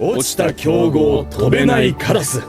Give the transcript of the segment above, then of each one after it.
落ちた強豪飛べないカラス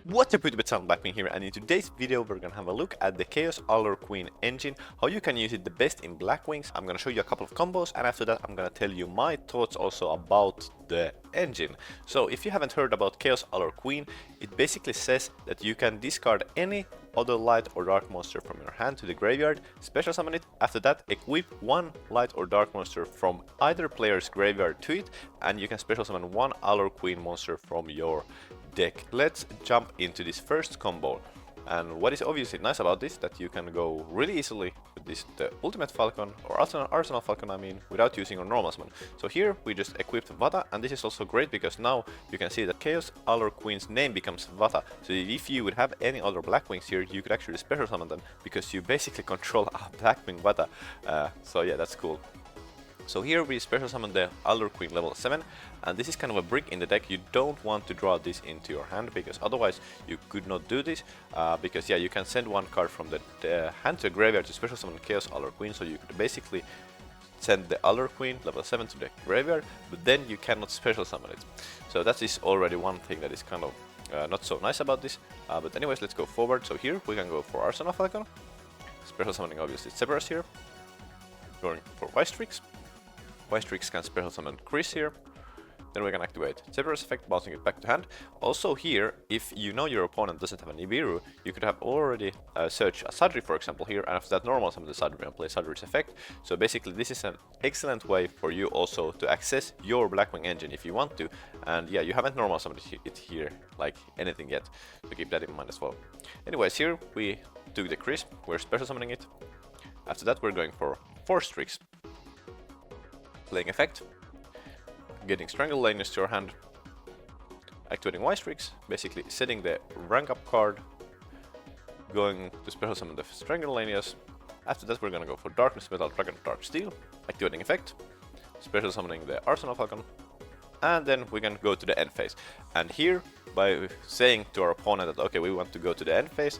What's up YouTube, it's Blackwings here, and in today's video we're gonna have a look at the Chaos Allure Queen engine, how you can use it the best in Blackwings. I'm gonna show you a couple of combos, and after that I'm gonna tell you my thoughts also about the engine. So if you haven't heard about Chaos Allure Queen, it basically says that you can discard any other light or dark monster from your hand to the graveyard, special summon it, after that equip one light or dark monster from either player's graveyard to it, and you can special summon one Allure Queen monster from your deck. Let's jump into this first combo. And what is obviously nice about this, that you can go really easily with this, the Ultimate Falcon, or Arsenal Falcon I mean, without using a normal summon. So here we just equipped Vata, and this is also great because now you can see that Chaos Allure Queen's name becomes Vata. So if you would have any other Blackwings here, you could actually special summon them, because you basically control a Blackwing Vata. So yeah, that's cool. So here we special summon the Allure Queen level 7, and this is kind of a brick in the deck. You don't want to draw this into your hand, because otherwise you could not do this, because yeah, you can send one card from the hand to a graveyard to special summon Chaos Allure Queen, so you could basically send the Allure Queen level 7 to the graveyard, but then you cannot special summon it. So that is already one thing that is kind of not so nice about this, but anyways, let's go forward. So here we can go for Arsenal Falcon, special summoning obviously Cerberus here, going for Wystrix. Wystrix can special summon Chris here. Then we can activate Cerberus effect, bouncing it back to hand. Also here, if you know your opponent doesn't have a Nibiru, you could have already searched a Sadri, for example, here, and after that normal summon the Sadri and play Sadri's effect. So basically this is an excellent way for you also to access your Blackwing engine if you want to. And yeah, you haven't normal summoned it here like anything yet, so keep that in mind as well. Anyways, here we took the Chris, we're special summoning it. After that we're going for Forstrix. Playing effect, getting Strangle Lanius to your hand, activating Wystrix, basically setting the rank up card, going to special summon the Strangle Lanius. After that we're gonna go for Darkness Metal Dragon Dark Steel, activating effect, special summoning the Arsenal Falcon, and then we can go to the end phase. And here, by saying to our opponent that okay, we want to go to the end phase,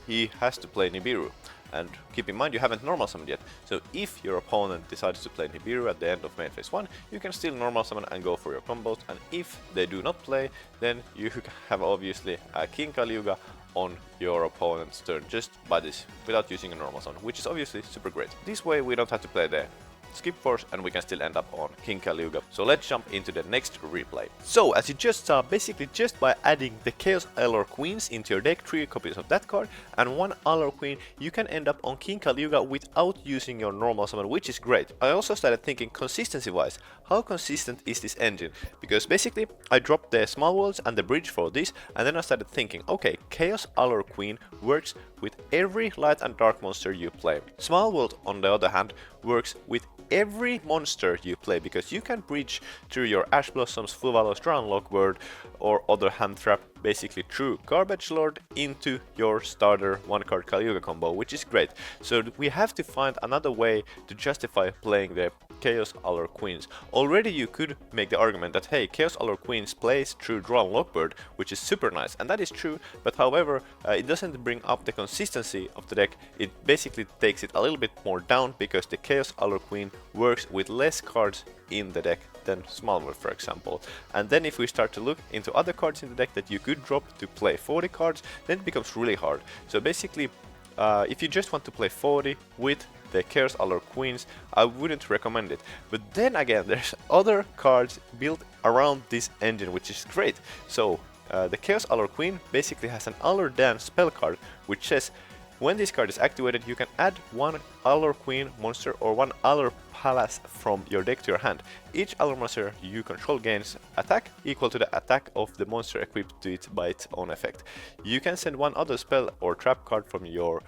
he has to play Nibiru. And keep in mind, you haven't normal summoned yet, so if your opponent decides to play Nibiru at the end of main phase 1, you can still normal summon and go for your combos, and if they do not play, then you have obviously a King Kaliuga on your opponent's turn just by this, without using a normal summon, which is obviously super great. This way we don't have to play the Skip Force, and we can still end up on King Kaliuga. So let's jump into the next replay. So as you just saw, basically just by adding the Chaos Allure Queens into your deck, 3 copies of that card and 1 Allure Queen, you can end up on King Kaliuga without using your normal summon, which is great. I also started thinking consistency wise, how consistent is this engine? Because basically I dropped the small worlds and the bridge for this, and then I started thinking, okay, Chaos Allure Queen works with every light and dark monster you play. Small world on the other hand works with every monster you play, because you can bridge through your Ash Blossoms, Fuvalos, Drown Lockbird, or other hand trap, basically through Garbage Lord into your starter 1-card Kaliuga combo, which is great. So we have to find another way to justify playing the Chaos Allure Queens. Already you could make the argument that hey, Chaos Allure Queens plays through Drown Lockbird, which is super nice, and that is true, but however, it doesn't bring up the consistency of the deck. It basically takes it a little bit more down, because the Chaos Allure Queen works with less cards in the deck than Smallwood, for example. And then if we start to look into other cards in the deck that you could drop to play 40 cards, then it becomes really hard. So basically, if you just want to play 40 with the Chaos Allure Queens, I wouldn't recommend it. But then again, there's other cards built around this engine, which is great. So the Chaos Allure Queen basically has an Allure Dance spell card, which says when this card is activated, you can add 1 Allure Queen monster or 1 Allure Palace from your deck to your hand. Each Allure monster you control gains attack equal to the attack of the monster equipped to it by its own effect. You can send 1 other spell or trap card from your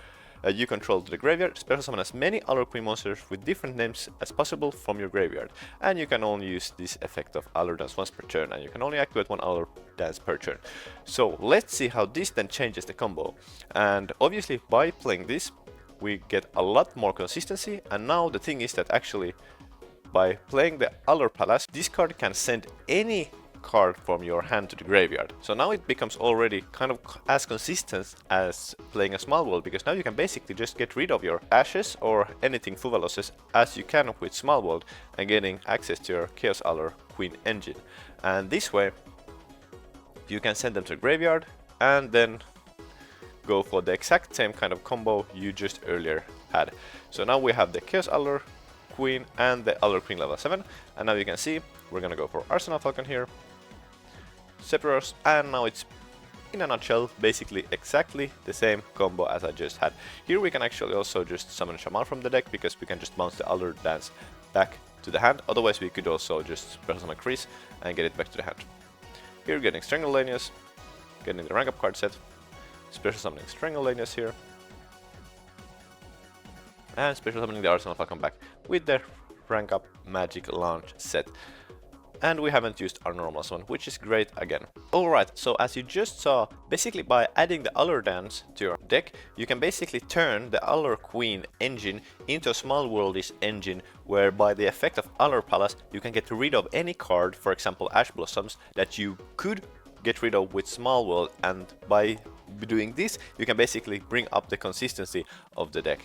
you control to the graveyard, special summon as many Allure Queen monsters with different names as possible from your graveyard, and you can only use this effect of Allure Dance once per turn, and you can only activate 1 Allure Dance per turn. So let's see how this then changes the combo. And obviously by playing this we get a lot more consistency, and now the thing is that actually by playing the Allure Palace, this card can send any card from your hand to the graveyard. So now it becomes already kind of as consistent as playing a small world, because now you can basically just get rid of your ashes or anything Fuvaloses as you can with small world and getting access to your Chaos Allure Queen engine. And this way you can send them to the graveyard and then go for the exact same kind of combo you just earlier had. So now we have the Chaos Allure Queen and the Allure Queen level 7, and now you can see we're gonna go for Arsenal Falcon here, Sephiroth, and now it's in a nutshell basically exactly the same combo as I just had. Here we can actually also just summon Shaman from the deck, because we can just bounce the Allure Dance back to the hand. Otherwise we could also just special summon Kreese and get it back to the hand. Here getting Strangulanius, getting the rank up card set, special summoning Strangulanius here, and special summoning the Arsenal Falcon back with the rank up magic launch set. And we haven't used our normal summon, which is great again. Alright, so as you just saw, basically by adding the Allure Dance to your deck, you can basically turn the Allure Queen engine into a small worldish engine, where by the effect of Allure Palace you can get rid of any card, for example Ash Blossoms, that you could get rid of with small world, and by doing this you can basically bring up the consistency of the deck.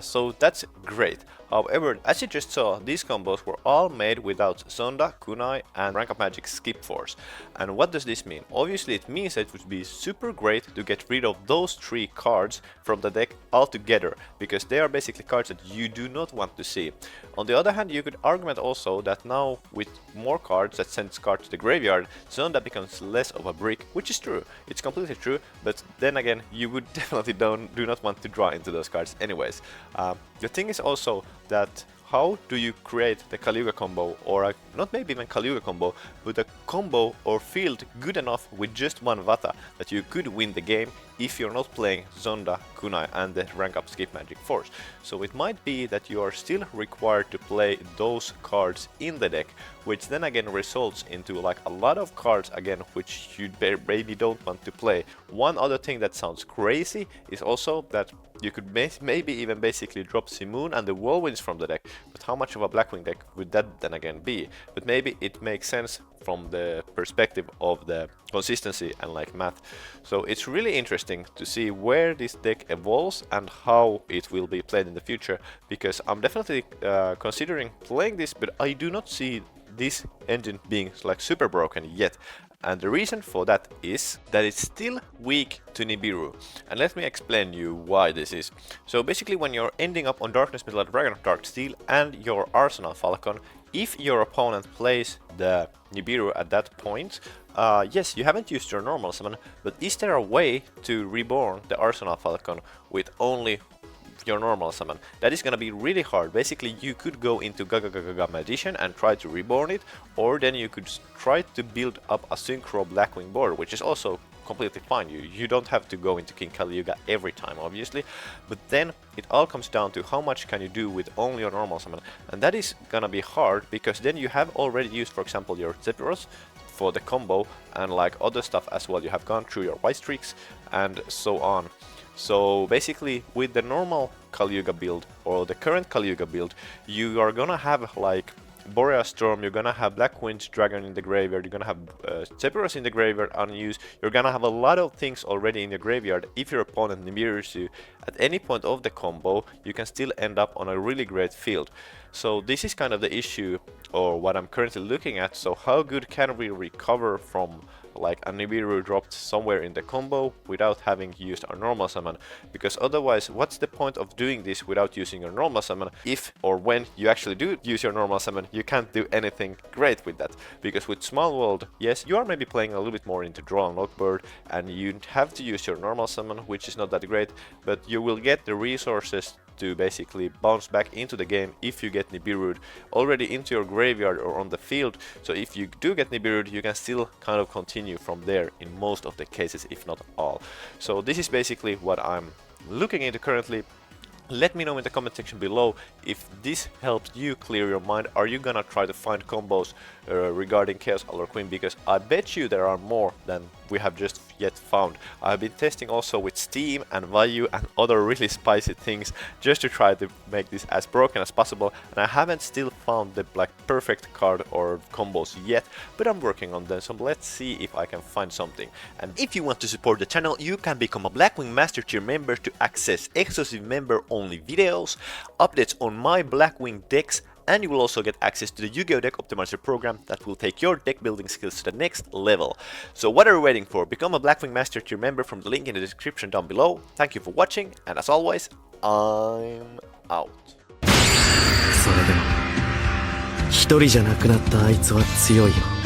So that's great. However, as you just saw, these combos were all made without Zonda, Kunai and Rank Up Magic Skip Force. And what does this mean? Obviously it means that it would be super great to get rid of those 3 cards from the deck altogether, because they are basically cards that you do not want to see. On the other hand, you could argument also that now with more cards that sends cards to the graveyard, Zonda becomes less of a brick, which is true. It's completely true, but then again, you would definitely do not want to draw into those cards anyways. The thing is also that how do you create the Caliuga combo, or not maybe even Caliuga combo, but a combo or field good enough with just one Vata that you could win the game if you're not playing Zonda, Kunai and the rank up Skip Magic Force. So it might be that you are still required to play those cards in the deck, which then again results into like a lot of cards again which you maybe don't want to play. One other thing that sounds crazy is also that you could maybe even basically drop Simoon and the Whirlwinds from the deck, but how much of a Blackwing deck would that then again be? But maybe it makes sense from the perspective of the consistency and like math. So it's really interesting to see where this deck evolves and how it will be played in the future, because I'm definitely considering playing this, but I do not see this engine being like super broken yet. And the reason for that is that it's still weak to Nibiru. And let me explain you why this is. So basically when you're ending up on Darkness Middle of Dragon of Darksteel and your Arsenal Falcon, if your opponent plays the Nibiru at that point, yes, you haven't used your normal summon, but is there a way to reborn the Arsenal Falcon with only your normal summon? That is gonna be really hard. Basically you could go into Gaga Gaga Magician and try to reborn it, or then you could try to build up a Synchro Blackwing board, which is also completely fine. You don't have to go into King Caliuga every time obviously, but then it all comes down to how much can you do with only your normal summon, and that is gonna be hard, because then you have already used, for example, your Sephiroth for the combo and like other stuff as well. You have gone through your white streaks and so on. So basically with the normal Caliuga build or the current Caliuga build, you are gonna have like Boreas Storm, you're gonna have Blackwings Dragon in the graveyard, you're gonna have Sephiroth in the graveyard unused, you're gonna have a lot of things already in the graveyard. If your opponent Nibiru's you at any point of the combo, you can still end up on a really great field. So this is kind of the issue, or what I'm currently looking at. So how good can we recover from like a Nibiru dropped somewhere in the combo without having used our normal summon? Because otherwise, what's the point of doing this without using your normal summon? If or when you actually do use your normal summon, you can't do anything great with that. Because with Small World, yes, you are maybe playing a little bit more into Draw and Lockbird, and you have to use your normal summon, which is not that great, but you will get the resources to basically bounce back into the game if you get Nibiru'd already into your graveyard or on the field. So if you do get Nibiru'd, you can still kind of continue from there in most of the cases, if not all. So this is basically what I'm looking into currently. Let me know in the comment section below if this helps you clear your mind. Are you gonna try to find combos regarding Chaos Allure Queen? Because I bet you there are more than we have just yet found. I have been testing also with Steam and Vayu and other really spicy things just to try to make this as broken as possible, and I haven't still found the like perfect card or combos yet, but I'm working on them, so let's see if I can find something. And if you want to support the channel, you can become a Blackwing Master Tier member to access exclusive member only videos, updates on my Blackwing decks, and you will also get access to the Yu-Gi-Oh! Deck Optimizer program that will take your deck building skills to the next level. So what are you waiting for? Become a Blackwing Master Tier member from the link in the description down below. Thank you for watching, and as always, I'm out. それでも一人じゃなくなったあいつは強いよ。